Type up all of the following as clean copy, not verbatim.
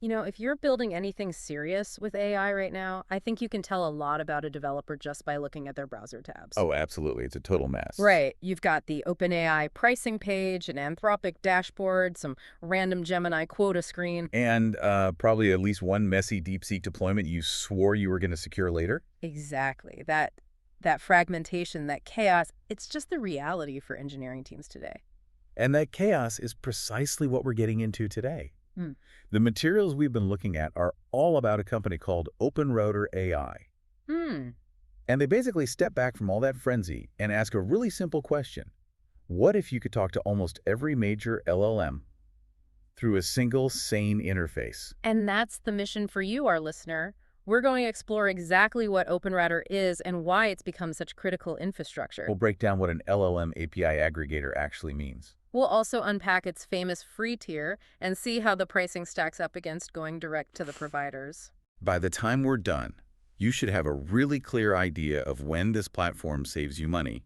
If you're building anything serious with AI right now, I think you can tell a lot about a developer just by looking at their browser tabs. Oh, absolutely. It's a total mess. Right. You've got the OpenAI pricing page, an Anthropic dashboard, some random Gemini quota screen. And probably at least one messy DeepSeek deployment you swore you were going to secure later. Exactly. That fragmentation, that chaos, it's just the reality for engineering teams today. And that chaos is precisely what we're getting into today. Hmm. The materials we've been looking at are all about a company called OpenRouter AI. Hmm. And they basically step back from all that frenzy and ask a really simple question. What if you could talk to almost every major LLM through a single sane interface? And that's the mission for you, our listener. We're going to explore exactly what OpenRouter is and why it's become such critical infrastructure. We'll break down what an LLM API aggregator actually means. We'll also unpack its famous free tier and see how the pricing stacks up against going direct to the providers. By the time we're done, you should have a really clear idea of when this platform saves you money,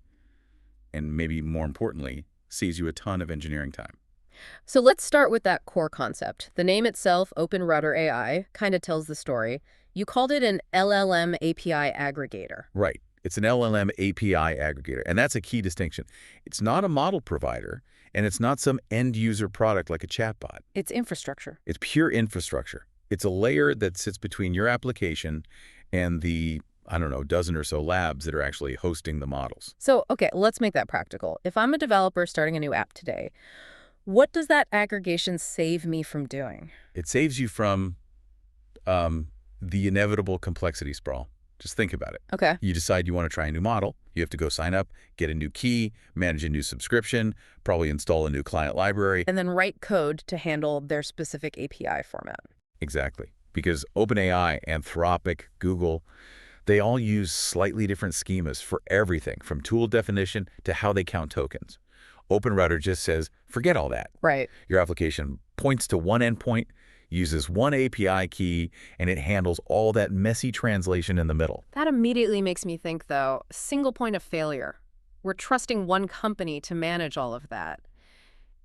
and maybe more importantly, saves you a ton of engineering time. So let's start with that core concept. The name itself, OpenRouter AI, kind of tells the story. You called it an LLM API aggregator. Right. It's an LLM API aggregator, and that's a key distinction. It's not a model provider, and it's not some end-user product like a chatbot. It's infrastructure. It's pure infrastructure. It's a layer that sits between your application and the, I don't know, dozen or so labs that are actually hosting the models. So, okay, let's make that practical. If I'm a developer starting a new app today, what does that aggregation save me from doing? It saves you from the inevitable complexity sprawl. Just think about it. Okay. You decide you want to try a new model. You have to go sign up, get a new key, manage a new subscription, probably install a new client library. And then write code to handle their specific API format. Exactly. Because OpenAI, Anthropic, Google, they all use slightly different schemas for everything, from tool definition to how they count tokens. OpenRouter just says, forget all that. Right. Your application points to one endpoint, uses one API key, and it handles all that messy translation in the middle. That immediately makes me think, though, single point of failure. We're trusting one company to manage all of that.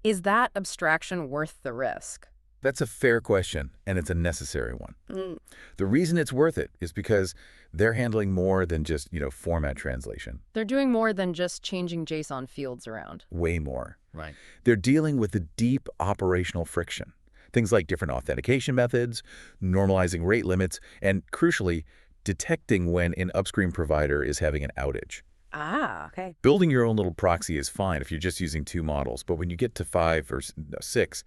Is that abstraction worth the risk? That's a fair question, and it's a necessary one. Mm. The reason it's worth it is because they're handling more than just, format translation. They're doing more than just changing JSON fields around. Way more. Right. They're dealing with the deep operational friction. Things like different authentication methods, normalizing rate limits, and crucially, detecting when an upstream provider is having an outage. Ah, okay. Building your own little proxy is fine if you're just using 2 models, but when you get to 5 or 6,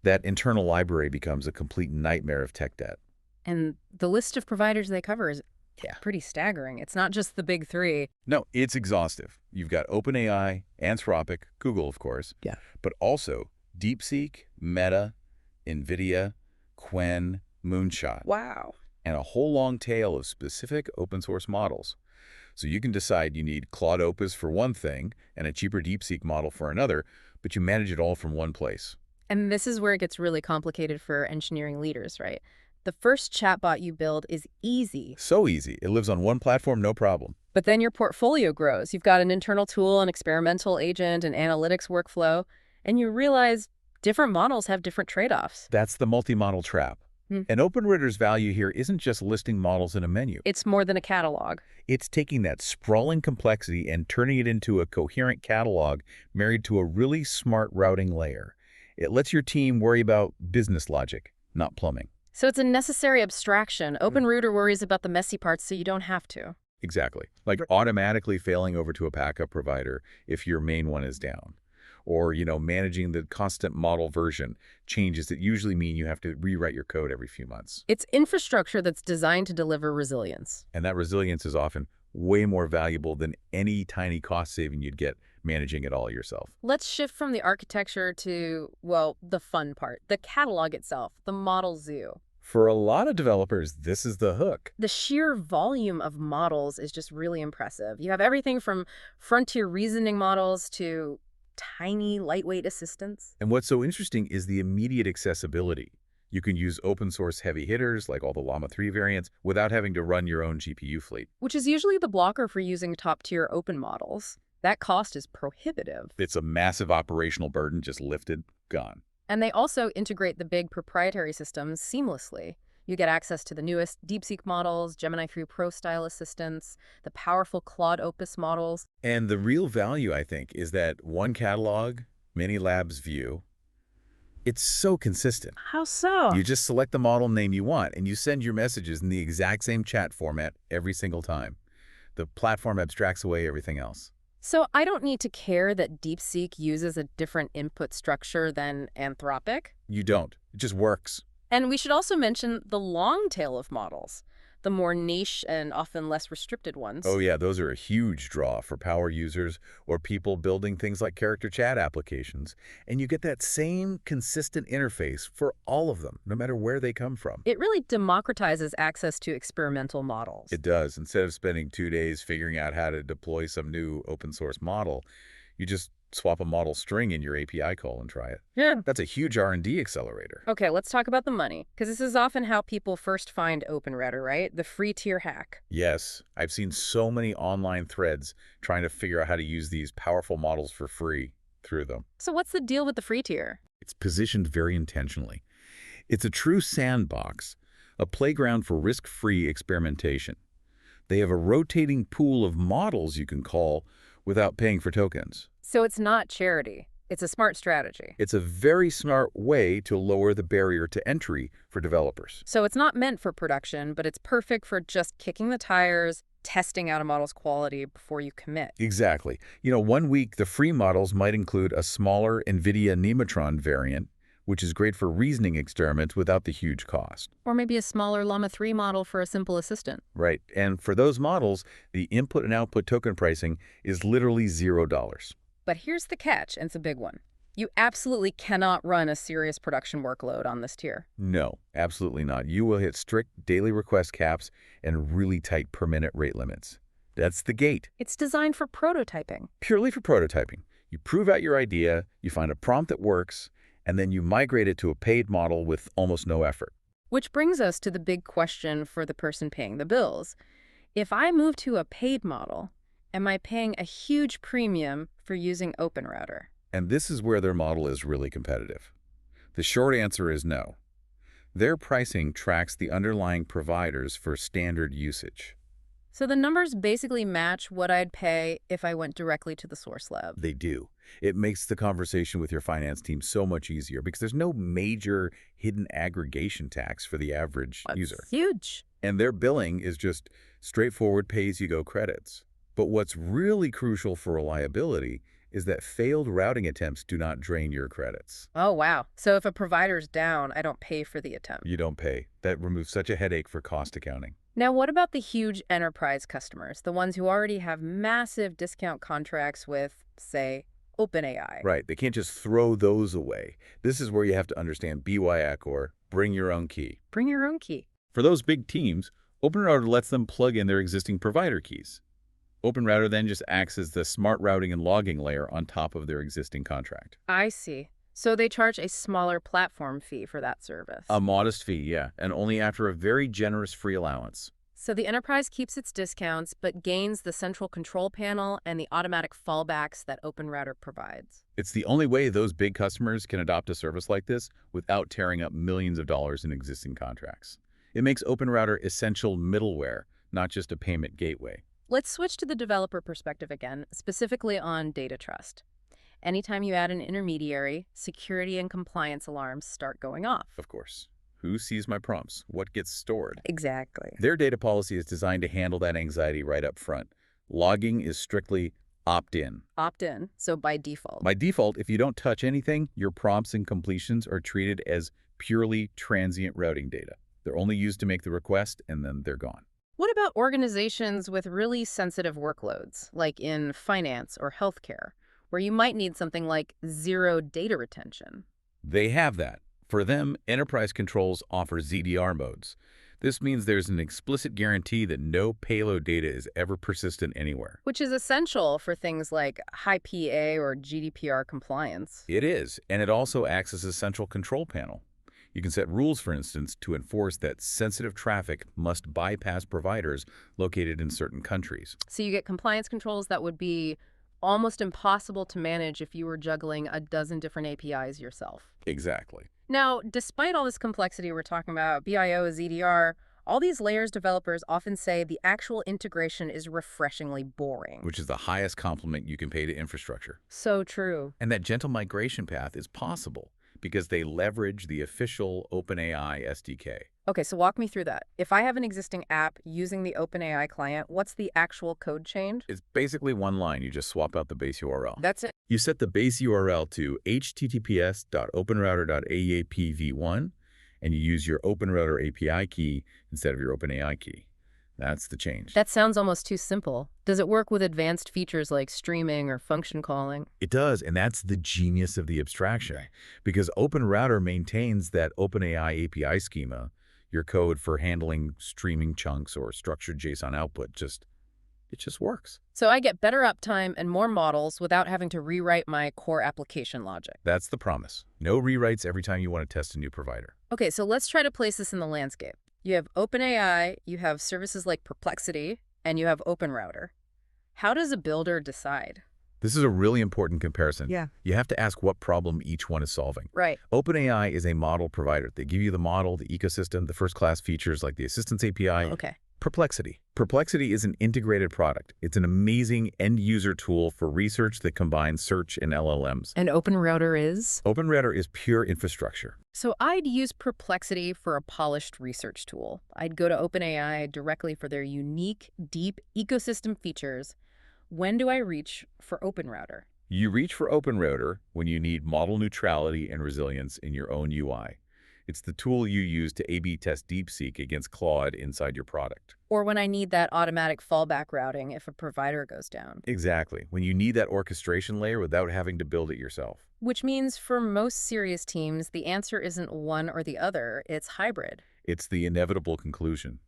that internal library becomes a complete nightmare of tech debt. And the list of providers they cover is Yeah. pretty staggering. It's not just the big three. No, it's exhaustive. You've got OpenAI, Anthropic, Google, of course, Yeah. but also DeepSeek, Meta, NVIDIA, Qwen, Moonshot, Wow. and a whole long tail of specific open source models. So you can decide you need Claude Opus for one thing and a cheaper DeepSeek model for another, but you manage it all from one place. And this is where it gets really complicated for engineering leaders, right? The first chatbot you build is easy, So easy. It lives on one platform, no problem. but then your portfolio grows. You've got an internal tool, an experimental agent, an analytics workflow, and you realize different models have different trade-offs. That's the multi-model trap. Hmm. And OpenRouter's value here isn't just listing models in a menu. It's more than a catalog. It's taking that sprawling complexity and turning it into a coherent catalog married to a really smart routing layer. It lets your team worry about business logic, not plumbing. So it's a necessary abstraction. OpenRouter worries about the messy parts so you don't have to. Exactly. Like automatically failing over to a backup provider if your main one is down. Or, managing the constant model version changes that usually mean you have to rewrite your code every few months. It's infrastructure that's designed to deliver resilience. And that resilience is often way more valuable than any tiny cost saving you'd get managing it all yourself. Let's shift from the architecture to, well, the fun part, the catalog itself, the model zoo. For a lot of developers, this is the hook. The sheer volume of models is just really impressive. You have everything from frontier reasoning models to tiny, lightweight assistants. And what's so interesting is the immediate accessibility. You can use open source heavy hitters like all the Llama 3 variants without having to run your own GPU fleet. Which is usually the blocker for using top-tier open models. That cost is prohibitive. It's a massive operational burden just lifted, gone. And they also integrate the big proprietary systems seamlessly. You get access to the newest DeepSeek models, Gemini 3 Pro style assistants, the powerful Claude Opus models. And the real value, I think, is that one catalog, many labs view. It's so consistent. How so? You just select the model name you want, and you send your messages in the exact same chat format every single time. The platform abstracts away everything else. So I don't need to care that DeepSeek uses a different input structure than Anthropic? You don't. It just works. And we should also mention the long tail of models, the more niche and often less restricted ones. Oh yeah, those are a huge draw for power users or people building things like character chat applications. And you get that same consistent interface for all of them, no matter where they come from. It really democratizes access to experimental models. It does. Instead of spending 2 days figuring out how to deploy some new open source model, you just swap a model string in your API call and try it. Yeah. That's a huge R&D accelerator. Okay, let's talk about the money, because this is often how people first find OpenRouter, right? The free tier hack. Yes, I've seen so many online threads trying to figure out how to use these powerful models for free through them. So what's the deal with the free tier? It's positioned very intentionally. It's a true sandbox, a playground for risk-free experimentation. They have a rotating pool of models you can call without paying for tokens. So it's not charity. It's a smart strategy. It's a very smart way to lower the barrier to entry for developers. So it's not meant for production, but it's perfect for just kicking the tires, testing out a model's quality before you commit. Exactly. 1 week, the free models might include a smaller NVIDIA Nematron variant, which is great for reasoning experiments without the huge cost. Or maybe a smaller Llama 3 model for a simple assistant. Right. And for those models, the input and output token pricing is literally $0. But here's the catch, and it's a big one. You absolutely cannot run a serious production workload on this tier. No, absolutely not. You will hit strict daily request caps and really tight per-minute rate limits. That's the gate. It's designed for prototyping. Purely for prototyping. You prove out your idea, you find a prompt that works, and then you migrate it to a paid model with almost no effort. Which brings us to the big question for the person paying the bills. If I move to a paid model, am I paying a huge premium for using OpenRouter? And this is where their model is really competitive. The short answer is no. Their pricing tracks the underlying providers for standard usage. So the numbers basically match what I'd pay if I went directly to the source lab. They do. It makes the conversation with your finance team so much easier because there's no major hidden aggregation tax for the average user. Huge. And their billing is just straightforward pay-as-you-go credits. But what's really crucial for reliability is that failed routing attempts do not drain your credits. Oh, wow. So if a provider's down, I don't pay for the attempt. You don't pay. That removes such a headache for cost accounting. Now, what about the huge enterprise customers, the ones who already have massive discount contracts with, say, OpenAI? Right. They can't just throw those away. This is where you have to understand BYAC, or bring your own key. Bring your own key. For those big teams, OpenRouter lets them plug in their existing provider keys. OpenRouter then just acts as the smart routing and logging layer on top of their existing contract. I see. So they charge a smaller platform fee for that service. A modest fee, yeah, and only after a very generous free allowance. So the enterprise keeps its discounts, but gains the central control panel and the automatic fallbacks that OpenRouter provides. It's the only way those big customers can adopt a service like this without tearing up millions of dollars in existing contracts. It makes OpenRouter essential middleware, not just a payment gateway. Let's switch to the developer perspective again, specifically on data trust. Anytime you add an intermediary, security and compliance alarms start going off. Of course. Who sees my prompts? What gets stored? Exactly. Their data policy is designed to handle that anxiety right up front. Logging is strictly opt-in. Opt-in, so by default. By default, if you don't touch anything, your prompts and completions are treated as purely transient routing data. They're only used to make the request, and then they're gone. What about organizations with really sensitive workloads, like in finance or healthcare, where you might need something like zero data retention? They have that. For them, enterprise controls offer ZDR modes. This means there's an explicit guarantee that no payload data is ever persistent anywhere. Which is essential for things like high PA or GDPR compliance. It is, and it also acts as a central control panel. You can set rules, for instance, to enforce that sensitive traffic must bypass providers located in certain countries. So you get compliance controls that would be almost impossible to manage if you were juggling a dozen different APIs yourself. Exactly. Now, despite all this complexity we're talking about, BIO, ZDR, all these layers developers often say the actual integration is refreshingly boring. Which is the highest compliment you can pay to infrastructure. So true. And that gentle migration path is possible because they leverage the official OpenAI SDK. Okay, so walk me through that. If I have an existing app using the OpenAI client, what's the actual code change? It's basically one line. You just swap out the base URL. That's it. You set the base URL to https://openrouter.aapv1, and you use your OpenRouter API key instead of your OpenAI key. That's the change. That sounds almost too simple. Does it work with advanced features like streaming or function calling? It does, and that's the genius of the abstraction. Because OpenRouter maintains that OpenAI API schema, your code for handling streaming chunks or structured JSON output, it just works. So I get better uptime and more models without having to rewrite my core application logic. That's the promise. No rewrites every time you want to test a new provider. Okay, so let's try to place this in the landscape. You have OpenAI, you have services like Perplexity, and you have OpenRouter. How does a builder decide? This is a really important comparison. Yeah. You have to ask what problem each one is solving. Right. OpenAI is a model provider. They give you the model, the ecosystem, the first-class features like the Assistance API. Okay. Perplexity. Perplexity is an integrated product. It's an amazing end-user tool for research that combines search and LLMs. And OpenRouter is? OpenRouter is pure infrastructure. So I'd use Perplexity for a polished research tool. I'd go to OpenAI directly for their unique, deep ecosystem features. When do I reach for OpenRouter? You reach for OpenRouter when you need model neutrality and resilience in your own UI. It's the tool you use to A/B test DeepSeek against Claude inside your product. Or when I need that automatic fallback routing if a provider goes down. Exactly. When you need that orchestration layer without having to build it yourself. Which means for most serious teams, the answer isn't one or the other, it's hybrid. It's the inevitable conclusion.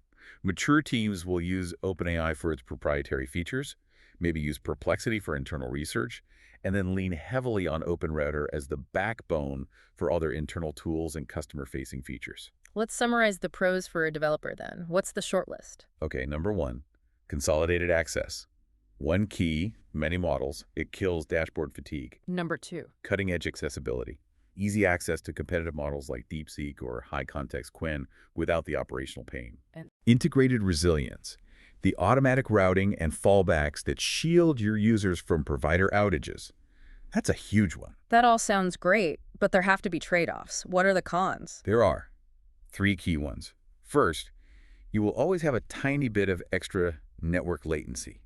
Mature teams will use OpenAI for its proprietary features, maybe use Perplexity for internal research, and then lean heavily on OpenRouter as the backbone for other internal tools and customer-facing features. Let's summarize the pros for a developer then. What's the shortlist? Okay, number one, consolidated access. One key, many models, it kills dashboard fatigue. Number two, Cutting-edge accessibility. Easy access to competitive models like DeepSeek or high-context Qwen without the operational pain. And integrated resilience. The automatic routing and fallbacks that shield your users from provider outages. That's a huge one. that all sounds great, but there have to be trade-offs. What are the cons? There are 3 key ones. First, you will always have a tiny bit of extra network latency.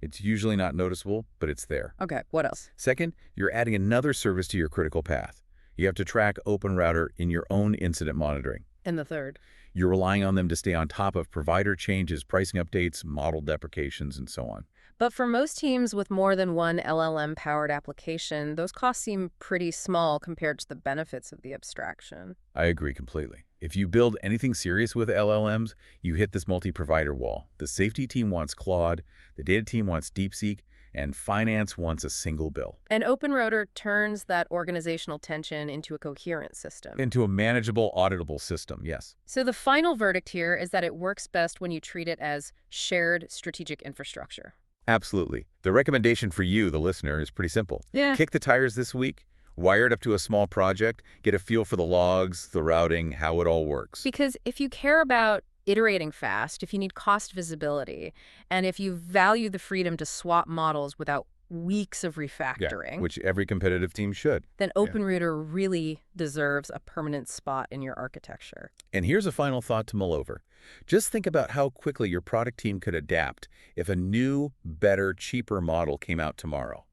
It's usually not noticeable, but it's there. Okay, what else? Second, you're adding another service to your critical path. You have to track OpenRouter in your own incident monitoring. And the third? You're relying on them to stay on top of provider changes, pricing updates, model deprecations, and so on. But for most teams with more than one LLM-powered application, those costs seem pretty small compared to the benefits of the abstraction. I agree completely. If you build anything serious with LLMs, you hit this multi-provider wall. The safety team wants Claude, the data team wants DeepSeek, and finance wants a single bill. And OpenRouter turns that organizational tension into a coherent system. Into a manageable, auditable system, yes. So the final verdict here is that it works best when you treat it as shared strategic infrastructure. Absolutely. The recommendation for you, the listener, is pretty simple. Yeah. Kick the tires this week, wire it up to a small project, get a feel for the logs, the routing, how it all works. Because if you care about iterating fast, if you need cost visibility, and if you value the freedom to swap models without weeks of refactoring, Which every competitive team should. then OpenRouter really deserves a permanent spot in your architecture. And here's a final thought to mull over. Just think about how quickly your product team could adapt if a new, better, cheaper model came out tomorrow.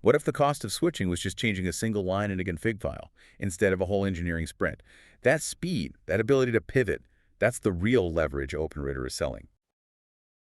What if the cost of switching was just changing a single line in a config file instead of a whole engineering sprint? That speed, that ability to pivot, that's the real leverage OpenRouter is selling.